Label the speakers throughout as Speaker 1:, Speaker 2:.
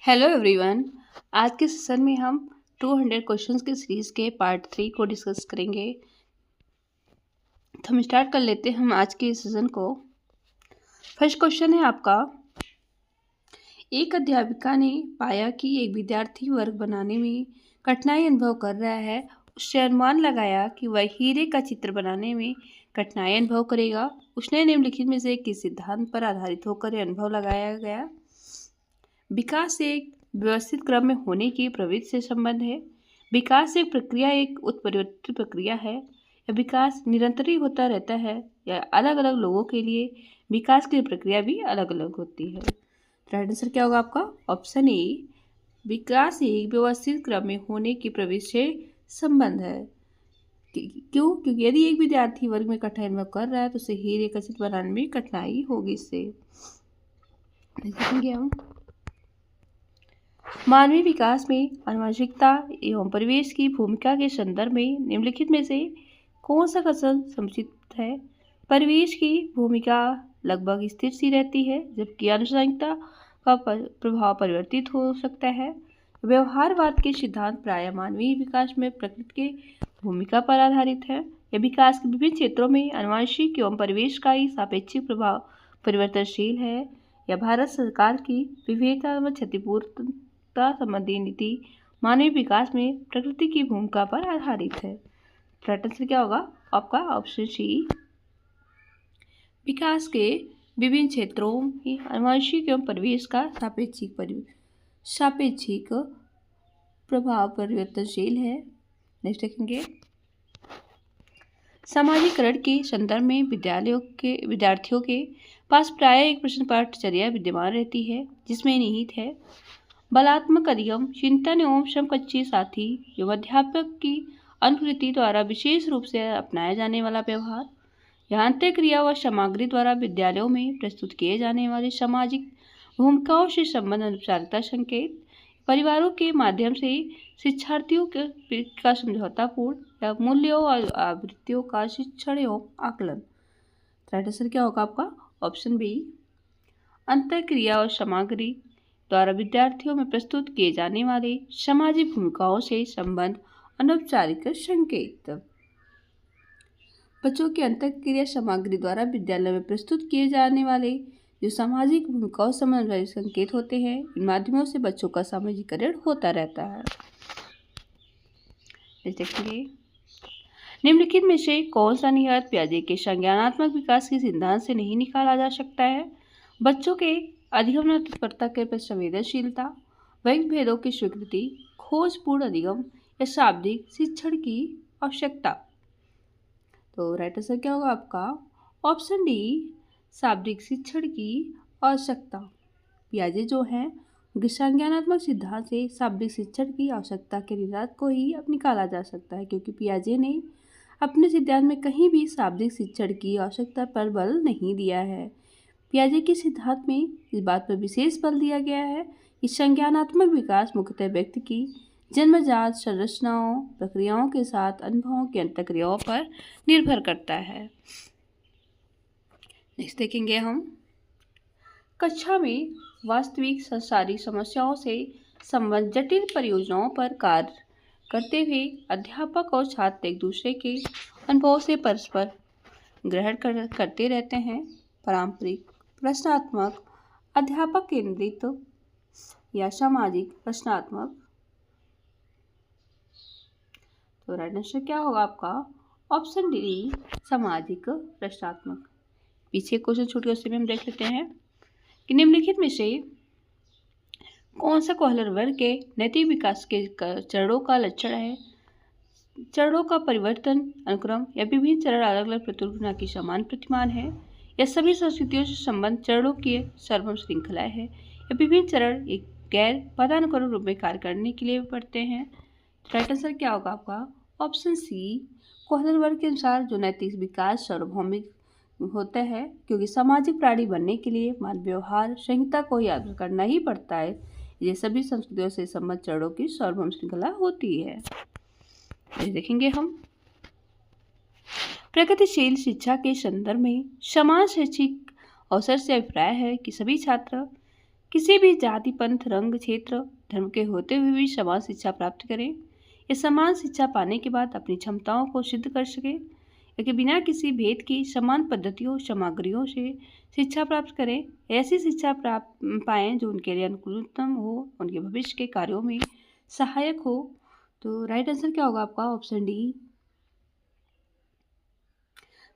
Speaker 1: Hello everyone. आज के session में हम 200 क्वेश्चंस के सीरीज के पार्ट 3 को डिस्कस करेंगे। तो हम स्टार्ट कर लेते हैं हम आज के सेशन को। फर्स्ट क्वेश्चन है आपका, एक अध्यापिका ने पाया कि एक विद्यार्थी वर्ग बनाने में कठिनाई अनुभव कर रहा है। उससे अनुमान लगाया कि वह हीरे का चित्र बनाने में कठिनाई अनुभव करेगा। उसने निम्नलिखित में से किस सिद्धांत पर आधारित होकर यह अनुभव लगाया गया? विकास एक व्यवस्थित क्रम में होने की प्रवृत्ति से संबंध है। विकास एक प्रक्रिया एक उत्परिवर्तित प्रक्रिया है, या विकास निरंतर ही होता रहता है, या अलग अलग लोगों के लिए विकास की प्रक्रिया भी अलग अलग होती है। राइट आंसर क्या होगा आपका? ऑप्शन ए, विकास एक व्यवस्थित क्रम में होने की प्रवृत्ति से संबंध है। क्यों? क्योंकि यदि एक विद्यार्थी वर्ग में कठिनाई अनुभव कर रहा है तो उसे हीरे का चित्र बनाने में कठिनाई होगी। इससे देखेंगे हम, मानवीय विकास में आनुवंशिकता एवं परिवेश की भूमिका के संदर्भ में निम्नलिखित में से कौन सा कथन समुचित है? परिवेश की भूमिका लगभग स्थिर सी रहती है, जबकि आनुवंशिकता का प्रभाव परिवर्तित हो सकता है। व्यवहारवाद के सिद्धांत प्रायः मानवीय विकास में प्रकृति के भूमिका पर आधारित है। यह विकास के विभिन्न क्षेत्रों में आनुवंशिक एवं परिवेश का ही सापेक्षिक प्रभाव परिवर्तनशील है। यह भारत सरकार की विविधता व क्षतिपूर्ति संबंधी नीति मानवीय विकास में प्रकृति की भूमिका पर आधारित है। राइट आंसर क्या होगा आपका? ऑप्शन सी, विकास के विभिन्न क्षेत्रों में आनुवंशिक एवं परिवेश का सापेक्षिक प्रभाव परिवर्तनशील है। नेक्स्ट देखेंगे, समाजीकरण के संदर्भ में विद्यार्थियों के पास प्रायः एक प्रश्न पाठचर्या विद्यमान रहती है, जिसमें निहित है बलात्मक अधिगम, चिंतन एवं समकक्षी साथी एवं अध्यापक की अनुकृति द्वारा विशेष रूप से अपनाया जाने वाला व्यवहार, यहाँ अंत्यक्रिया व सामग्री द्वारा विद्यालयों में प्रस्तुत किए जाने वाले सामाजिक भूमिकाओं से संबंध औपचारिकता संकेत, परिवारों के माध्यम से शिक्षार्थियों का समझौतापूर्ण या मूल्यों और आवृत्तियों का शिक्षण एवं आकलन। राइट आंसर क्या होगा आपका? ऑप्शन बी, अंत्यक्रिया और सामग्री द्वारा विद्यार्थियों में प्रस्तुत किए जाने वाले सामाजिक भूमिकाओं से संबंध अनौपचारिक संकेत। बच्चों की अंतःक्रिया सामग्री द्वारा विद्यालय में प्रस्तुत किए जाने वाले जो सामाजिक भूमिकाओं से संबंधित संकेत होते हैं, इन माध्यमों से बच्चों का सामाजिकरण होता रहता है। देखेंगे, निम्नलिखित में से कौन सा निहित पियाजे के संज्ञानात्मक विकास के सिद्धांत से नहीं निकाला जा सकता है? बच्चों के अधिगम तत्परता के प्रति संवेदनशीलता, वैध भेदों की स्वीकृति, खोजपूर्ण अधिगम या शाब्दिक शिक्षण की आवश्यकता। तो राइट आंसर क्या होगा आपका? ऑप्शन डी, शाब्दिक शिक्षण की आवश्यकता। पियाजे जो है संज्ञानात्मक सिद्धांत से शाब्दिक शिक्षण की आवश्यकता के निरात को ही अब निकाला जा सकता है, क्योंकि पियाजे ने अपने सिद्धांत में कहीं भी शाब्दिक शिक्षण की आवश्यकता पर बल नहीं दिया है। पियाजे के सिद्धांत में इस बात पर विशेष बल दिया गया है कि संज्ञानात्मक विकास मुख्यतः व्यक्ति की जन्मजात संरचनाओं प्रक्रियाओं के साथ अनुभवों की अंतःक्रियाओं पर निर्भर करता है। नेक्स्ट देखेंगे हम, कक्षा में वास्तविक संसारी समस्याओं से संबंधित जटिल परियोजनाओं पर कार्य करते हुए अध्यापक और छात्र एक दूसरे के अनुभव से परस्पर ग्रहण करते रहते हैं। पारंपरिक प्रश्नात्मक, अध्यापक केंद्रित या सामाजिक प्रश्नात्मक। तो राइट आंसर क्या होगा आपका? ऑप्शन डी, सामाजिक प्रश्नात्मक। पीछे क्वेश्चन छूट गया, उससे भी हम देख लेते हैं कि निम्नलिखित में से कौन सा कोहलर वर्ग के नैतिक विकास के चरणों का लक्षण है? चरणों का परिवर्तन अनुक्रम या विभिन्न चरण अलग अलग प्रतिरूपना की समान प्रतिमान है, या सभी संस्कृतियों से संबंध चरणों की सर्वम श्रृंखलाएं है, या विभिन्न चरण एक गैर पदानुक्रम रूप में कार्य करने के लिए पड़ते हैं। राइट आंसर क्या होगा आपका? ऑप्शन सी, कोहलर वर्ग के अनुसार जो नैतिक विकास सार्वभौमिक होता है, क्योंकि सामाजिक प्राणी बनने के लिए मानव व्यवहार संहिता को याद करना ही पड़ता है। ये सभी संस्कृतियों से संबद्ध चरणों की सार्वभौम श्रृंखला होती है। देखेंगे हम, प्रगतिशील शिक्षा के संदर्भ में समान शैक्षिक अवसर से अभिप्राय है कि सभी छात्र किसी भी जाति, पंथ, रंग, क्षेत्र, धर्म के होते हुए भी समान शिक्षा प्राप्त करें या समान शिक्षा पाने के बाद अपनी क्षमताओं को सिद्ध कर सके या कि बिना किसी भेद की समान पद्धतियों सामग्रियों से शिक्षा प्राप्त करें, ऐसी शिक्षा प्राप्त पाएं जो उनके लिए अनुकूलतम हो, उनके भविष्य के कार्यों में सहायक हो। तो राइट आंसर क्या होगा आपका? Option D.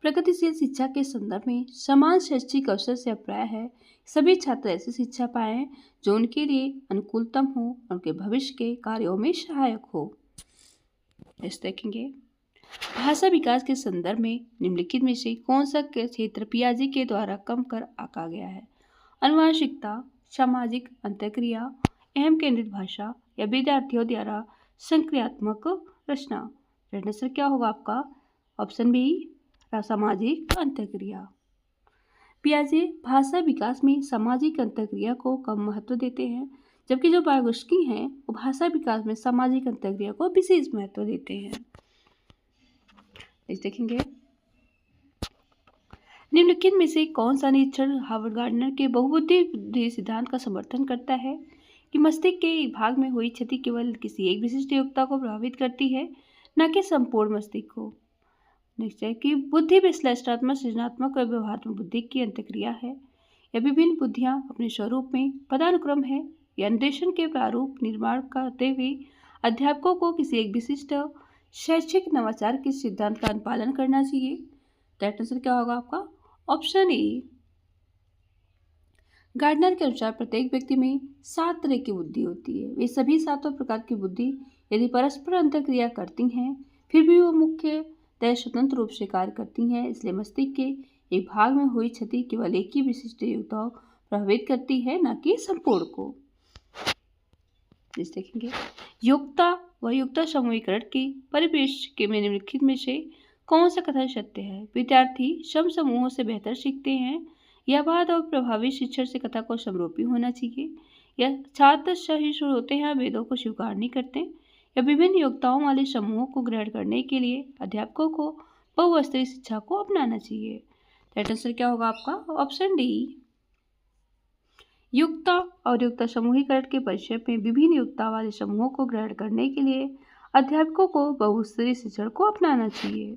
Speaker 1: प्रगतिशील शिक्षा के संदर्भ में समान शैक्षिक अवसर से अभिप्राय है सभी छात्र ऐसी शिक्षा पाएं जो उनके लिए अनुकूलतम हो, उनके भविष्य के कार्यों में सहायक हो। इस देखेंगे भाषा विकास के संदर्भ में निम्नलिखित में से कौन सा क्षेत्र पियाजे के द्वारा कम कर आंका गया है? अनुवांशिकता, सामाजिक अंतःक्रिया, अहम केंद्रित भाषा या विद्यार्थियों द्वारा संक्रियात्मक रचना। राइट आंसर क्या होगा आपका? ऑप्शन बी, सामाजिक अंतःक्रिया। पियाजे भाषा विकास में सामाजिक अंतःक्रिया को कम महत्व देते हैं, जबकि जो वाइगोत्स्की हैं वो भाषा विकास में सामाजिक अंतःक्रिया को विशेष महत्व देते हैं। इस देखेंगे निम्नलिखित में से कौन सा निरीक्षण हावर्ड गार्डनर के बहुबुद्धि सिद्धांत का समर्थन करता है कि मस्तिष्क के एक भाग में हुई क्षति केवल किसी एक विशिष्ट योग्यता को प्रभावित करती है, न कि संपूर्ण मस्तिष्क को। नेक्स्ट है कि बुद्धि विश्लेषणात्मक, सृजनात्मक और व्यवहारात्मक बुद्धि की अंतःक्रिया है या विभिन्न बुद्धियां अपने स्वरूप में पदानुक्रम है या निर्देशन के प्रारूप निर्माण करते हुए अध्यापकों को किसी एक विशिष्ट शैक्षिक नवाचार के सिद्धांत का अनुपालन करना चाहिए। राइट आंसर क्या होगा आपका? Option A. गार्डनर के अनुसार प्रत्येक व्यक्ति में 7 तरह की बुद्धि होती है। वे सभी 7 प्रकार की बुद्धि यदि परस्पर अंतःक्रिया करती हैं फिर भी वो मुख्य तय स्वतंत्र रूप से कार्य करती हैं, इसलिए मस्तिष्क के एक भाग में हुई क्षति केवल एक ही विशिष्ट योग्यता प्रभावित करती है, न कि संपूर्ण को। इस देखेंगे योग्यता व योग्यता समूहीकरण की परिप्रेक्ष्य के में निम्नलिखित में से कौन सा कथन सत्य है? विद्यार्थी सम समूहों से बेहतर सीखते हैं, यह बात और प्रभावी शिक्षण से कथा को समरूपी होना चाहिए, या छात्र सहिष्णु होते हैं, वेदों को स्वीकार नहीं करते, या विभिन्न योग्यताओं वाले समूहों को ग्रहण करने के लिए अध्यापकों को बहुस्तरीय शिक्षा को अपनाना चाहिए। राइट आंसर क्या होगा आपका? Option D. योग्यता और योग्यता समूहीकरण के परिचय में विभिन्न योग्यता वाले समूहों को ग्रहण करने के लिए अध्यापकों को बहुस्तरीय शिक्षण को अपनाना चाहिए।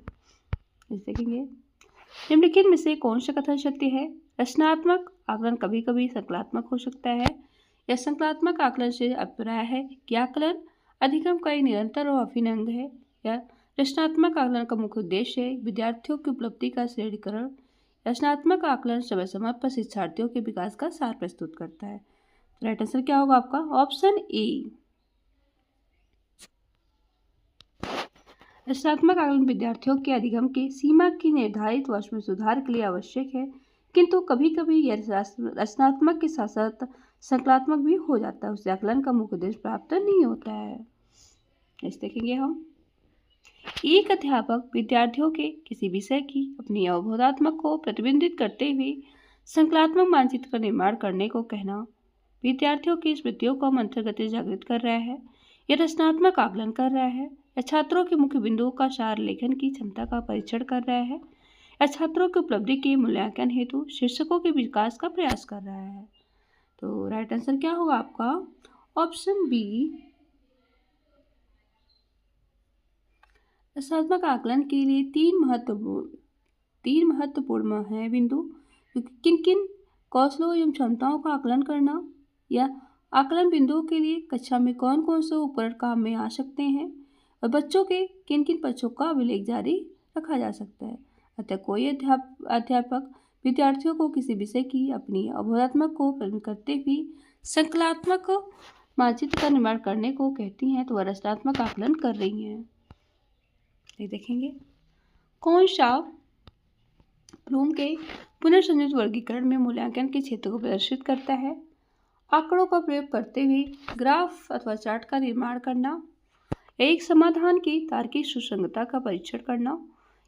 Speaker 1: इस देखेंगे निम्नलिखित में से कौन सा कथन सत्य है? रचनात्मक आकलन कभी कभी संकलात्मक हो सकता है, या संकलात्मक आकलन से अभिप्राय है कि आकलन अधिगम का एक निरंतर और अभिन्न अंग है, या रचनात्मक आकलन का मुख्य उद्देश्य है विद्यार्थियों की उपलब्धि का श्रेणीकरण। रचनात्मक आकलन समय समय पर शिक्षार्थियों के विकास का सार प्रस्तुत करता है। राइट आंसर क्या होगा आपका? Option A. रचनात्मक आकलन विद्यार्थियों के अधिगम के सीमा की निर्धारित वर्ष में सुधार के लिए आवश्यक है, किंतु कभी कभी यह रचनात्मक के साथ साथ संकलात्मक भी हो जाता है, उससे आकलन का मुख्य उद्देश्य प्राप्त नहीं होता है। इस देखेंगे हम एक अध्यापक विद्यार्थियों के किसी विषय की अपनी अवबोधात्मक को प्रतिबिंबित करते हुए संकलात्मक मानचित्र का निर्माण करने को कहना विद्यार्थियों की स्मृतियों को मंत्र गति जागृत कर रहा है, या रचनात्मक आकलन कर रहा है, या छात्रों के मुख्य बिंदुओं का सार लेखन की क्षमता का परीक्षण कर रहा है, या छात्रों की उपलब्धि के मूल्यांकन हेतु शिक्षकों के विकास का प्रयास कर रहा है। तो राइट आंसर क्या होगा आपका? Option B. रचनात्मक आकलन के लिए तीन महत्वपूर्ण है बिंदु, किन किन कौशलों एवं क्षमताओं का आकलन करना, या आकलन बिंदुओं के लिए कक्षा में कौन कौन से उपकरण काम में आ सकते हैं, और बच्चों के किन किन पक्षों का अभिलेख जारी रखा जा सकता है। अतः कोई अध्यापक विद्यार्थियों को किसी विषय की अपनी अवबोधात्मक को प्रदान करते हुए संकलात्मक मानचित्र का निर्माण करने को कहती हैं तो वह रचनात्मक आकलन कर रही हैं। देखेंगे कौन सा ब्लूम के पुनर्संयोजित वर्गीकरण में मूल्यांकन के क्षेत्र को प्रदर्शित करता है? आंकड़ों का प्रयोग करते हुए ग्राफ अथवा चार्ट का निर्माण करना, एक समाधान की तार्किक सुसंगतता का परीक्षण करना,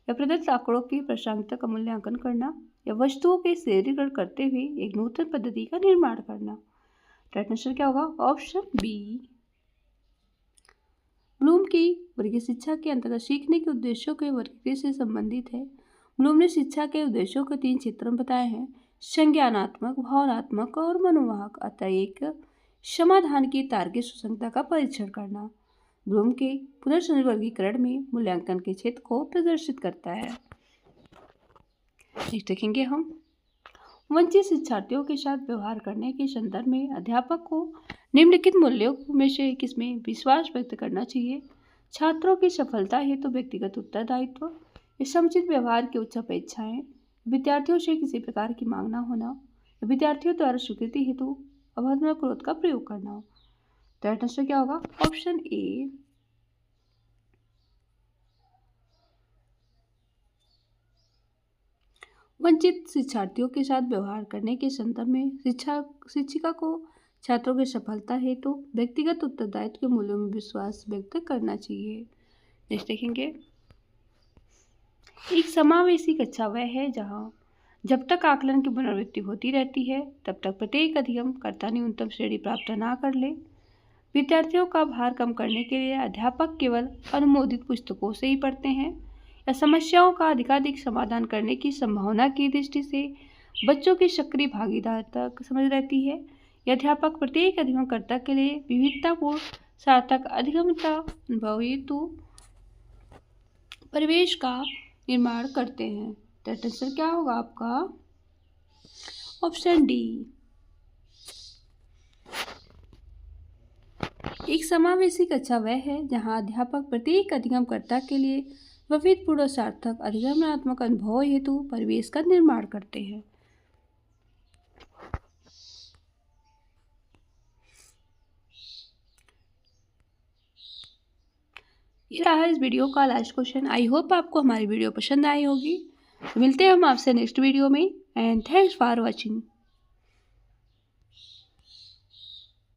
Speaker 1: या प्रदत्त आंकड़ों की प्रासंगिकता का मूल्यांकन करना, या वस्तुओं के श्रेणीकरण करते हुए एक नूतन पद्धति का निर्माण करना। राइट आंसर क्या होगा? Option B. ब्लूम की वर्गीय शिक्षा के अंतर्गत सीखने के उद्देश्यों के वर्गीकरण से संबंधित है। ब्लूम ने शिक्षा के उद्देश्यों को 3 क्षेत्रों में बताए हैं: संज्ञानात्मक, भावनात्मक और मनोवाहक। अतः एक समाधान की तार्किक सुसंगतता का परीक्षण करना ब्लूम के पुनर्वर्गीकरण में मूल्यांकन के क्षेत्र को प्रदर्शित करता है। देखेंगे हम वंचित शिक्षार्थियों के साथ व्यवहार करने के संदर्भ में अध्यापक को निम्नलिखित मूल्यों में से किसमें विश्वास व्यक्त करना चाहिए? छात्रों की सफलता हेतु व्यक्तिगत उत्तरदायित्व, समुचित व्यवहार की उच्च अपेक्षाएं, विद्यार्थियों से किसी प्रकार की मांग न होना, विद्यार्थियों द्वारा स्वीकृति हेतु अभद्र क्रोध का प्रयोग करना। तो आंसर क्या होगा? Option A. वंचित शिक्षार्थियों के साथ व्यवहार करने के संदर्भ में शिक्षिका को छात्रों की सफलता हेतु व्यक्तिगत उत्तरदायित्व के मूल्यों में विश्वास व्यक्त करना चाहिए। नेक्स्ट देखेंगे, एक समावेशी कक्षा वह है जहां जब तक आकलन की पुनरावृत्ति होती रहती है तब तक प्रत्येक अधिगमकर्ता न्यूनतम श्रेणी प्राप्त ना कर ले। विद्यार्थियों का भार कम करने के लिए अध्यापक केवल अनुमोदित पुस्तकों से ही पढ़ते हैं या समस्याओं का अधिकाधिक समाधान करने की संभावना की दृष्टि से बच्चों की सक्रिय भागीदारिता समझ रहती है। यह अध्यापक प्रत्येक अधिगमकर्ता के लिए विविधतापूर्ण सार्थक अधिगमता अनुभव हेतु परिवेश का निर्माण करते हैं। तो आंसर क्या होगा आपका? Option D. एक समावेशी कक्षा वह है जहां अध्यापक प्रत्येक अधिगमकर्ता के लिए विविधपूर्ण सार्थक अधिगमनात्मक अनुभव हेतु परिवेश का निर्माण करते हैं। ये रहा इस वीडियो का लास्ट क्वेश्चन। आई होप आपको हमारी वीडियो पसंद आई होगी। तो मिलते हैं हम आपसे नेक्स्ट वीडियो में एंड थैंक्स फॉर वॉचिंग।